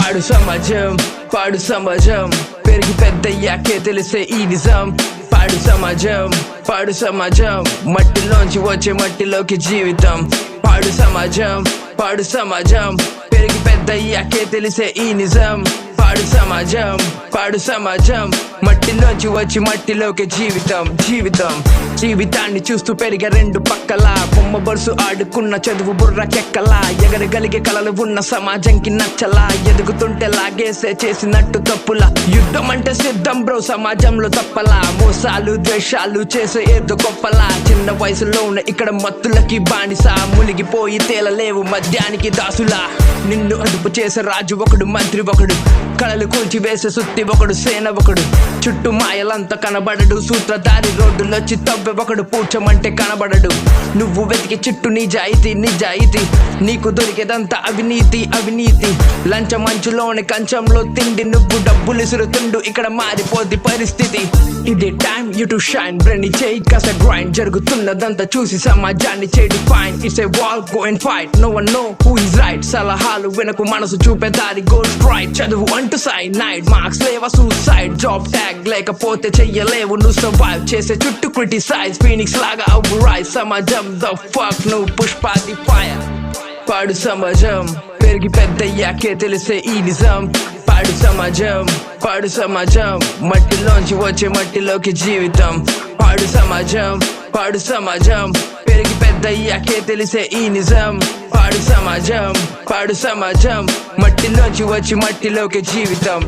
పాడు సమాజం పెరిగి పెద్దయ్యాకే తెలిసే ఈ నిజం. పాడు సమాజం మట్టిలోంచి వచ్చే మట్టిలోకి జీవితం. పాడు సమాజం పెరిగి పెద్దయ్యాకే తెలిసే ఈ నిజం. పాడు సమాజం మట్టిలోంచి వచ్చి మట్టిలోకి జీవితాన్ని చూస్తూ పెరిగే రెండు పక్కల బొమ్మ బరుసు ఆడుకున్న చదువు బుర్రకెక్కలా. ఎగరగలిగే కలలు ఉన్న సమాజంకి నచ్చలా. ఎదుగుతుంటే లాగేసే చేసినట్టు తప్పులా. యుద్ధం అంటే సిద్ధం బ్రో, సమాజంలో తప్పలా. మోసాలు ద్వేషాలు చేసే ఏదో గొప్పలా. చిన్న వయసులో ఉన్న ఇక్కడ మత్తులకి బానిస. మునిగిపోయి తేలలేవు మద్యానికి దాసులా. నిన్ను అదుపు చేసే రాజు ఒకడు, మంత్రి ఒకడు. కళలు కూల్చి వేసే సుత్తి ఒకడు, సేన ఒకడు. చుట్టూ మాయలంతా కనబడడు. సూత్రధారి రోడ్డులొచ్చి తవ్వే ఒకడు, పూడ్చమంటే కనబడడు. నువ్వు వెతికి చుట్టూ నిజాయితీ. నీకు దొరికేదంతా అవినీతి. లంచం మంచులోని కంచంలో తిండి. నువ్వు డబ్బులు ఇసురుతుండు, ఇక్కడ మారిపోద్ది పరిస్థితి. ఇది టైం యూ టు షైన్. బ్రెని చేయి కాస్త గ్రైండ్. జరుగుతున్నదంతా చూసి సమాజాన్ని చేడి fine. It's a wall, go and fight. No one know who is right. సలహాలు వెనకు మనసు చూపే దారి గోల్ రైట్. చదువు అంటూ సైడ్ నైట్ మార్క్స్ లేవా సూసైడ్. జాబ్ ట్యాగ్ లేకపోతే చెయ్యలేవు నువ్వు సర్వైవ్. చేసే చుట్టూ క్రిటిసైజ్ ఫీనిక్స్ లాగా అవ్వు రైజ్. సమాజం ద ఫక్ నువ్వు పుష్పాది ఫైర్. పాడు సమాజం పెరిగి పెద్దయ్యాకే తెలిసే ఈ నిజం. పాడు సమాజం మట్టిలోంచి వచ్చే మట్టిలోకి జీవితం. పాడు సమాజం పెరిగి పెద్దయ్యాకే తెలిసే ఈ నిజం. పాడు సమాజం మట్టిలోంచి వచ్చి మట్టిలోకి జీవితం.